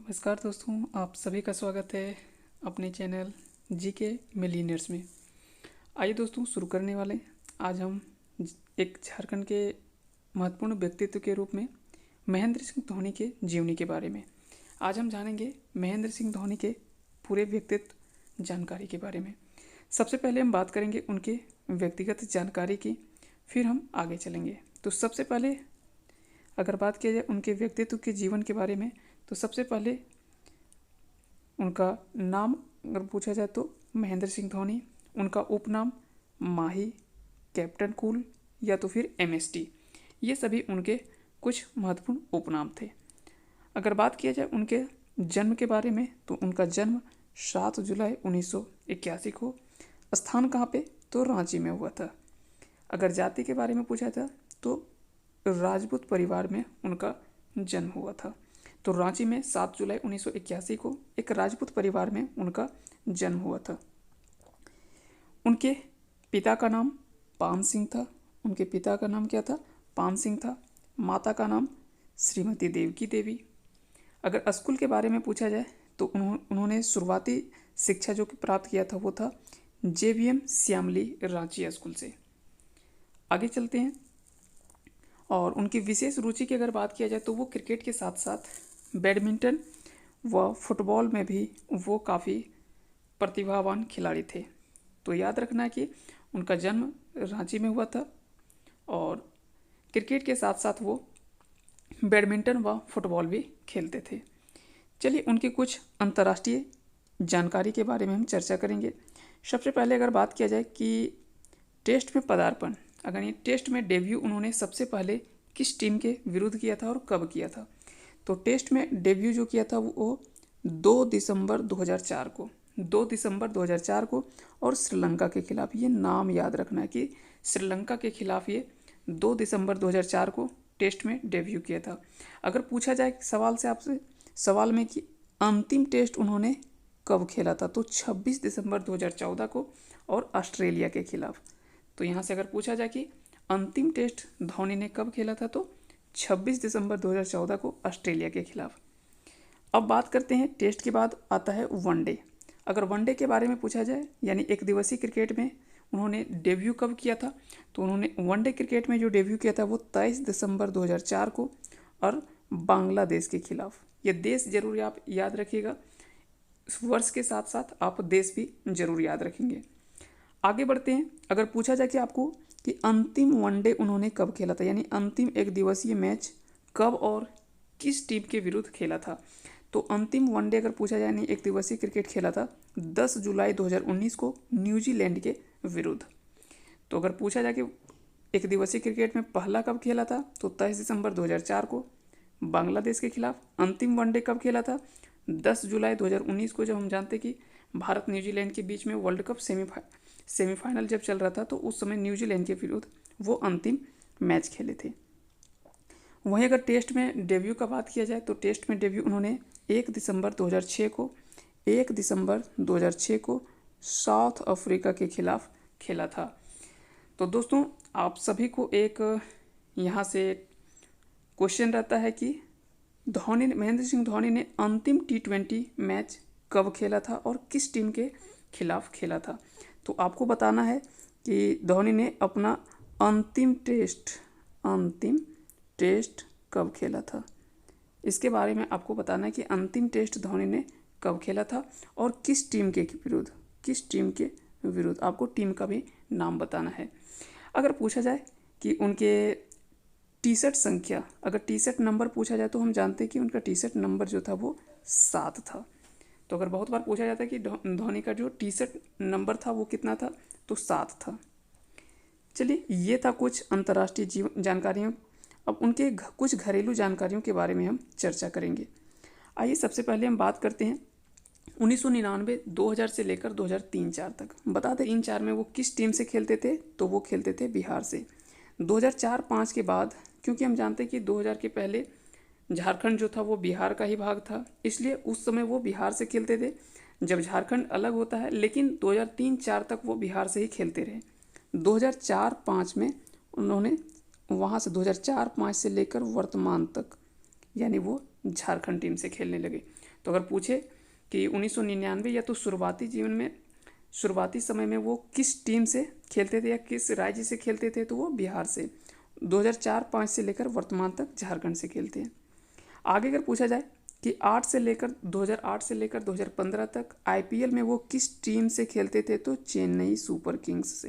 नमस्कार दोस्तों, आप सभी का स्वागत है अपने चैनल जीके मिलीनियर्स में। आइए दोस्तों शुरू करने वाले हैं। आज हम एक झारखंड के महत्वपूर्ण व्यक्तित्व के रूप में महेंद्र सिंह धोनी के जीवनी के बारे में आज हम जानेंगे। महेंद्र सिंह धोनी के पूरे व्यक्तित्व जानकारी के बारे में सबसे पहले हम बात करेंगे उनके व्यक्तिगत जानकारी की, फिर हम आगे चलेंगे। तो सबसे पहले अगर बात किया जाए उनके व्यक्तित्व के जीवन के बारे में, तो सबसे पहले उनका नाम अगर पूछा जाए तो महेंद्र सिंह धोनी। उनका उपनाम माही, कैप्टन कूल या तो फिर एमएसटी, ये सभी उनके कुछ महत्वपूर्ण उपनाम थे। अगर बात किया जाए उनके जन्म के बारे में, तो उनका जन्म 7 जुलाई 1981 को, स्थान कहाँ पे, तो रांची में हुआ था। अगर जाति के बारे में पूछा था तो राजपूत परिवार में उनका जन्म हुआ था। तो रांची में 7 जुलाई 1981 को एक राजपूत परिवार में उनका जन्म हुआ था। उनके पिता का नाम पान सिंह था। उनके पिता का नाम क्या था? पान सिंह था। माता का नाम श्रीमती देवकी देवी। अगर स्कूल के बारे में पूछा जाए तो उन्होंने शुरुआती शिक्षा जो कि प्राप्त किया था वो था JVM श्यामली रांची स्कूल से। आगे चलते हैं। और उनकी विशेष रुचि की अगर बात किया जाए तो वो क्रिकेट के साथ साथ बैडमिंटन व फुटबॉल में भी वो काफ़ी प्रतिभावान खिलाड़ी थे। तो याद रखना है कि उनका जन्म रांची में हुआ था और क्रिकेट के साथ साथ वो बैडमिंटन व फुटबॉल भी खेलते थे। चलिए उनकी कुछ अंतर्राष्ट्रीय जानकारी के बारे में हम चर्चा करेंगे। सबसे पहले अगर बात किया जाए कि टेस्ट में पदार्पण, अगर ये टेस्ट में डेब्यू उन्होंने सबसे पहले किस टीम के विरुद्ध किया था और कब किया था, तो टेस्ट में डेब्यू जो किया था वो 2 दिसंबर 2004 को, 2 दिसंबर 2004 को, और श्रीलंका के खिलाफ। ये नाम याद रखना है कि श्रीलंका के खिलाफ ये 2 दिसंबर 2004 को टेस्ट में डेब्यू किया था। अगर पूछा जाए सवाल से आपसे सवाल में कि अंतिम टेस्ट उन्होंने कब खेला था, तो 26 दिसंबर 2014 को और ऑस्ट्रेलिया के खिलाफ। तो यहाँ से अगर पूछा जाए कि अंतिम टेस्ट धोनी ने कब खेला था, तो 26 दिसंबर 2014 को ऑस्ट्रेलिया के खिलाफ। अब बात करते हैं टेस्ट के बाद आता है वनडे। अगर वनडे के बारे में पूछा जाए यानी एक दिवसीय क्रिकेट में उन्होंने डेब्यू कब किया था, तो उन्होंने वनडे क्रिकेट में जो डेब्यू किया था वो 23 दिसंबर 2004 को और बांग्लादेश के खिलाफ। ये देश जरूर आप याद रखिएगा, वर्ष के साथ साथ आप देश भी जरूर याद रखेंगे। आगे बढ़ते हैं। अगर पूछा जाए कि आपको कि अंतिम वनडे उन्होंने कब खेला था, यानी अंतिम एक दिवसीय मैच कब और किस टीम के विरुद्ध खेला था, तो अंतिम वनडे अगर पूछा जाए यानी एक दिवसीय क्रिकेट खेला था 10 जुलाई 2019 को न्यूजीलैंड के विरुद्ध। तो अगर पूछा जाए कि एक दिवसीय क्रिकेट में पहला कब खेला था, तो 23 दिसंबर 2004 को बांग्लादेश के खिलाफ। अंतिम वनडे कब खेला था? 10 जुलाई 2019 को, जब हम जानते कि भारत न्यूजीलैंड के बीच में वर्ल्ड कप सेमीफाइनल जब चल रहा था, तो उस समय न्यूजीलैंड के विरुद्ध वो अंतिम मैच खेले थे। वहीं अगर टेस्ट में डेब्यू का बात किया जाए तो टेस्ट में डेब्यू उन्होंने 1 दिसंबर 2006 को साउथ अफ्रीका के खिलाफ खेला था। तो दोस्तों आप सभी को एक यहाँ से क्वेश्चन रहता है कि महेंद्र सिंह धोनी ने अंतिम T20 मैच कब खेला था और किस टीम के खिलाफ खेला था। तो आपको बताना है कि धोनी ने अपना अंतिम टेस्ट कब खेला था। इसके बारे में आपको बताना है कि अंतिम टेस्ट धोनी ने कब खेला था और किस टीम के विरुद्ध आपको टीम का भी नाम बताना है। अगर पूछा जाए कि उनके टी-शर्ट संख्या, अगर टी-शर्ट नंबर पूछा जाए तो हम जानते हैं कि उनका टी-शर्ट नंबर जो था वो 7 था। तो अगर बहुत बार पूछा जाता है कि धोनी का जो टी-शर्ट नंबर था वो कितना था, तो 7 था। चलिए ये था कुछ अंतर्राष्ट्रीय जानकारियों। अब उनके कुछ घरेलू जानकारियों के बारे में हम चर्चा करेंगे। आइए सबसे पहले हम बात करते हैं 1999 2000 से लेकर 2003-04 तक। बता दें इन 4 में वो किस टीम से खेलते थे, तो वो खेलते थे बिहार से। 2004-05 के बाद, क्योंकि हम जानते हैं कि 2000 के पहले झारखंड जो था वो बिहार का ही भाग था, इसलिए उस समय वो बिहार से खेलते थे जब झारखंड अलग होता है, लेकिन 2003-04 तक वो बिहार से ही खेलते रहे। 2004-05 में उन्होंने वहाँ से 2004-05 से लेकर वर्तमान तक यानी वो झारखंड टीम से खेलने लगे। तो अगर पूछे कि 1999 या तो शुरुआती समय में वो किस टीम से खेलते थे या किस राज्य से खेलते थे, तो वो बिहार से। 2004-05 से लेकर वर्तमान तक झारखंड से खेलते हैं। आगे अगर पूछा जाए कि 2008 से लेकर 2015 तक आईपीएल में वो किस टीम से खेलते थे, तो चेन्नई सुपर किंग्स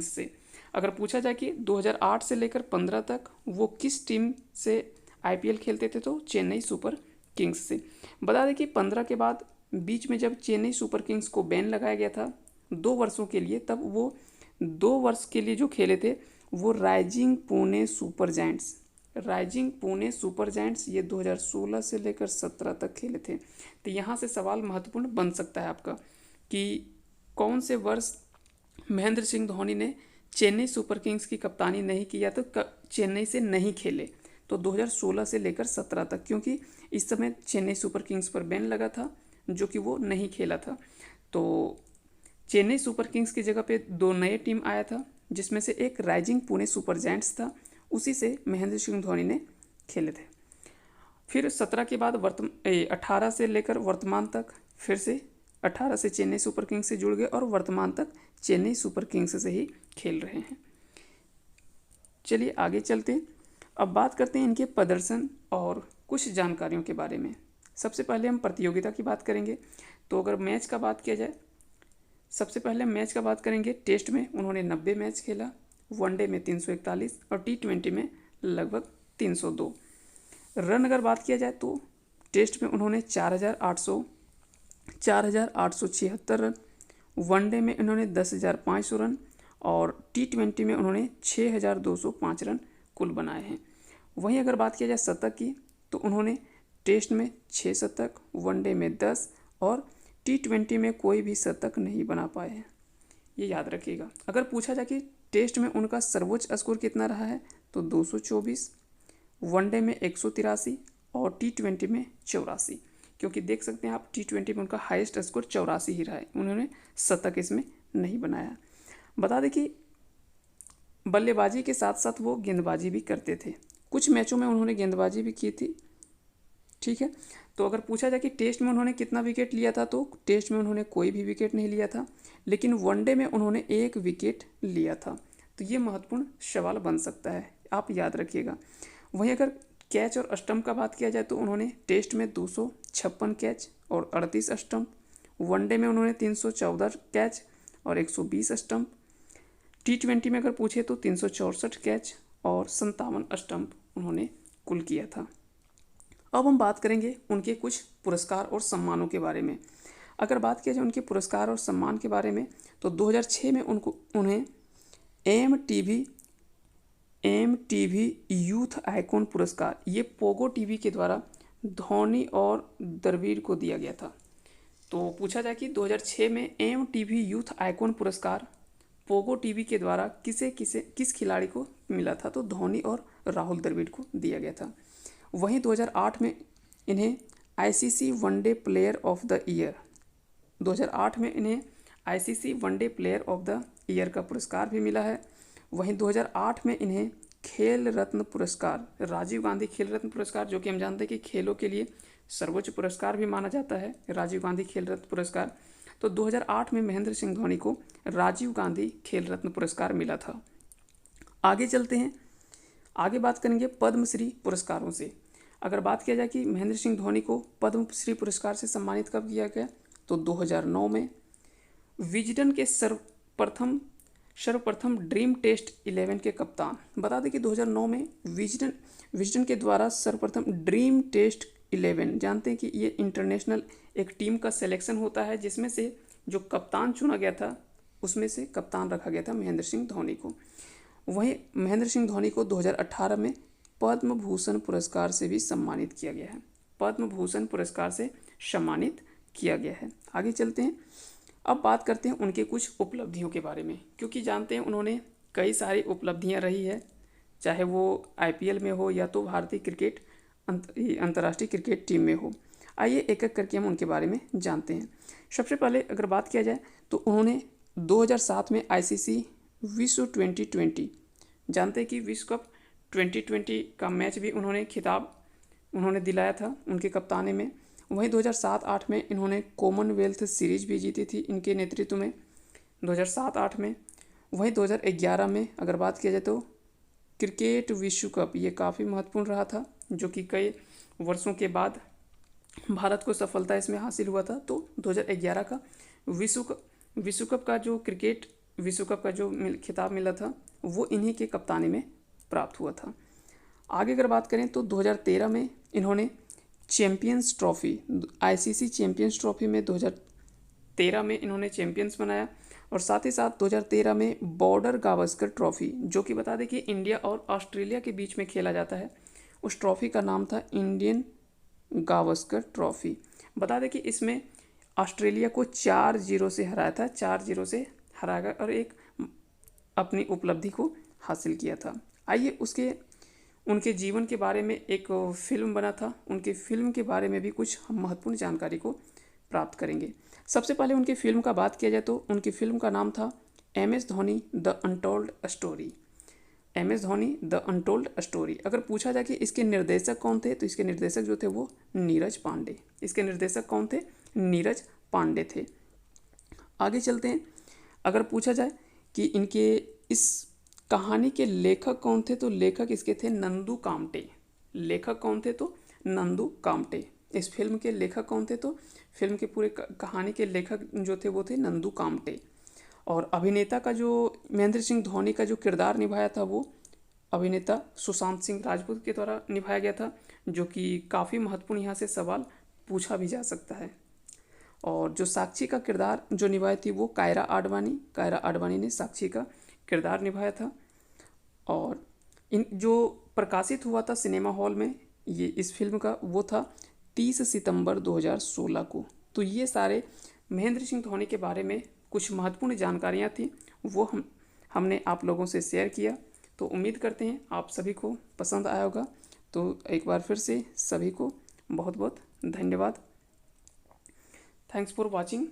से। अगर पूछा जाए कि 2008 से लेकर 15 तक वो किस टीम से आईपीएल खेलते थे, तो चेन्नई सुपर किंग्स से। बता दें कि 15 के बाद बीच में जब चेन्नई सुपर किंग्स को बैन लगाया गया था 2 वर्षों के लिए, तब वो 2 वर्ष के लिए जो खेले थे वो राइजिंग पुणे सुपर जायंट्स ये 2016 से लेकर 17 तक खेले थे। तो यहाँ से सवाल महत्वपूर्ण बन सकता है आपका कि कौन से वर्ष महेंद्र सिंह धोनी ने चेन्नई सुपर किंग्स की कप्तानी नहीं किया, तो चेन्नई से नहीं खेले। तो 2016 से लेकर 17 तक, क्योंकि इस समय चेन्नई सुपर किंग्स पर बैन लगा था जो कि वो नहीं खेला था। तो चेन्नई सुपर किंग्स की जगह पे 2 नए टीम आया था, जिसमें से एक राइजिंग पुणे सुपर जायंट्स था, उसी से महेंद्र सिंह धोनी ने खेले थे। फिर 17 के बाद 18 से लेकर वर्तमान तक फिर से 18 से चेन्नई सुपर किंग्स से जुड़ गए और वर्तमान तक चेन्नई सुपर किंग्स से ही खेल रहे हैं। चलिए आगे चलते हैं। अब बात करते हैं इनके प्रदर्शन और कुछ जानकारियों के बारे में। सबसे पहले हम प्रतियोगिता की बात करेंगे। तो अगर मैच का बात किया जाए, सबसे पहले मैच का बात करेंगे। टेस्ट में उन्होंने 90 मैच खेला, वनडे में 341 और T20 में लगभग 302 रन। अगर बात किया जाए तो टेस्ट में उन्होंने 4,876 रन, वनडे में इन्होंने 10,500 रन और T20 में उन्होंने 6,205 रन कुल बनाए हैं। वहीं अगर बात किया जाए शतक की, तो उन्होंने टेस्ट में 6 शतक, वनडे में 10 और T20 में कोई भी शतक नहीं बना पाए हैं, ये याद रखिएगा। अगर पूछा जाए कि टेस्ट में उनका सर्वोच्च स्कोर कितना रहा है, तो 224, वनडे में 183 और T20 में 84, क्योंकि देख सकते हैं आप T20 में उनका हाईएस्ट स्कोर 84 ही रहा है, उन्होंने शतक इसमें नहीं बनाया। बता दें कि बल्लेबाजी के साथ साथ वो गेंदबाजी भी करते थे, कुछ मैचों में उन्होंने गेंदबाजी भी की थी। ठीक है, तो अगर पूछा जाए कि टेस्ट में उन्होंने कितना विकेट लिया था, तो टेस्ट में उन्होंने कोई भी विकेट नहीं लिया था, लेकिन वनडे में उन्होंने 1 विकेट लिया था। तो ये महत्वपूर्ण सवाल बन सकता है, आप याद रखिएगा। वहीं अगर कैच और स्टंप का बात किया जाए, तो उन्होंने टेस्ट में 256 कैच और 38 स्टंप, वनडे में उन्होंने 314 कैच और 120 स्टंप, T20 में अगर पूछे तो 364 कैच और 57 स्टंप उन्होंने कुल किया था। अब हम बात करेंगे उनके कुछ पुरस्कार और सम्मानों के बारे में। अगर बात किया जाए उनके पुरस्कार और सम्मान के बारे में, तो 2006 में उन्हें MTV यूथ आइकॉन पुरस्कार, ये पोगो टीवी के द्वारा धोनी और द्रविड़ को दिया गया था। तो पूछा जाए कि 2006 में MTV यूथ आइकॉन पुरस्कार पोगो टीवी के द्वारा किस खिलाड़ी को मिला था, तो धोनी और राहुल द्रविड़ को दिया गया था। वहीं 2008 में इन्हें ICC one day player of the year 2008 में इन्हें ICC one day player of the year का पुरस्कार भी मिला है। वहीं 2008 में इन्हें खेल रत्न पुरस्कार, राजीव गांधी खेल रत्न पुरस्कार, जो कि हम जानते हैं कि खेलों के लिए सर्वोच्च पुरस्कार भी माना जाता है राजीव गांधी खेल रत्न पुरस्कार। तो 2008 में महेंद्र सिंह धोनी को राजीव गांधी खेल रत्न पुरस्कार मिला था। आगे चलते हैं, आगे बात करेंगे पद्मश्री पुरस्कारों से। अगर बात किया जाए कि महेंद्र सिंह धोनी को पद्मश्री पुरस्कार से सम्मानित कब किया गया, तो 2009 में। विजडन के सर्वप्रथम ड्रीम टेस्ट 11 के कप्तान, बता दें कि 2009 में विजडन के द्वारा सर्वप्रथम ड्रीम टेस्ट 11, जानते हैं कि ये इंटरनेशनल एक टीम का सिलेक्शन होता है, जिसमें से जो कप्तान चुना गया था उसमें से कप्तान रखा गया था महेंद्र सिंह धोनी को। वहीं महेंद्र सिंह धोनी को 2018 में पद्म भूषण पुरस्कार से भी सम्मानित किया गया है, पद्म भूषण पुरस्कार से सम्मानित किया गया है। आगे चलते हैं, अब बात करते हैं उनके कुछ उपलब्धियों के बारे में, क्योंकि जानते हैं उन्होंने कई सारी उपलब्धियां रही है, चाहे वो IPL में हो या तो भारतीय क्रिकेट अंतर्राष्ट्रीय क्रिकेट टीम में हो। आइए एक एक करके हम उनके बारे में जानते हैं। सबसे पहले अगर बात किया जाए तो उन्होंने 2007 में ICC विश्व 2020, जानते हैं कि विश्व कप 2020 का मैच भी उन्होंने खिताब उन्होंने दिलाया था उनके कप्तानी में। वहीं 2007-8 में इन्होंने कॉमनवेल्थ सीरीज भी जीती थी इनके नेतृत्व में, 2007-8 में। वहीं 2011 में अगर बात किया जाए तो क्रिकेट विश्व कप, ये काफ़ी महत्वपूर्ण रहा था, जो कि कई वर्षों के बाद भारत को सफलता इसमें हासिल हुआ था। तो 2011 का विश्व कप का जो क्रिकेट विश्व कप का जो खिताब मिला था वो इन्हीं के कप्तानी में प्राप्त हुआ था। आगे अगर बात करें तो 2013 में इन्होंने champions trophy, ICC champions trophy में 2013 में इन्होंने चैम्पियंस बनाया। और साथ ही साथ 2013 में बॉर्डर गावस्कर ट्रॉफी, जो कि बता दें कि इंडिया और ऑस्ट्रेलिया के बीच में खेला जाता है, उस ट्रॉफी का नाम था इंडियन गावस्कर ट्रॉफी। बता दें कि इसमें ऑस्ट्रेलिया को 4-0 से हराया था, 4-0 से हराया और एक अपनी उपलब्धि को हासिल किया था। आइए उनके जीवन के बारे में एक फिल्म बना था, उनके फिल्म के बारे में भी कुछ हम महत्वपूर्ण जानकारी को प्राप्त करेंगे। सबसे पहले उनकी फिल्म का बात किया जाए तो उनकी फिल्म का नाम था MS Dhoni the untold story. MS Dhoni the untold story. अगर पूछा जाए कि इसके निर्देशक कौन थे, तो इसके निर्देशक जो थे वो नीरज पांडे। इसके निर्देशक कौन थे? नीरज पांडे थे। आगे चलते हैं। अगर पूछा जाए कि इनके इस कहानी के लेखक कौन थे, तो लेखक इसके थे नंदू कामटे। लेखक कौन थे? तो नंदू कामटे। इस फिल्म के लेखक कौन थे? तो फिल्म के पूरे कहानी के लेखक जो थे वो थे नंदू कामटे। और अभिनेता का जो महेंद्र सिंह धोनी का जो किरदार निभाया था वो अभिनेता सुशांत सिंह राजपूत के द्वारा निभाया गया था, जो कि काफ़ी महत्वपूर्ण यहाँ से सवाल पूछा भी जा सकता है। और जो साक्षी का किरदार जो निभाई थी वो कायरा आडवाणी ने साक्षी का किरदार निभाया था। और इन जो प्रकाशित हुआ था सिनेमा हॉल में ये इस फिल्म का, वो था 30 सितंबर 2016 को। तो ये सारे महेंद्र सिंह धोनी के बारे में कुछ महत्वपूर्ण जानकारियाँ थी, वो हमने आप लोगों से शेयर किया। तो उम्मीद करते हैं आप सभी को पसंद आया होगा। तो एक बार फिर से सभी को बहुत बहुत धन्यवाद। Thanks for watching.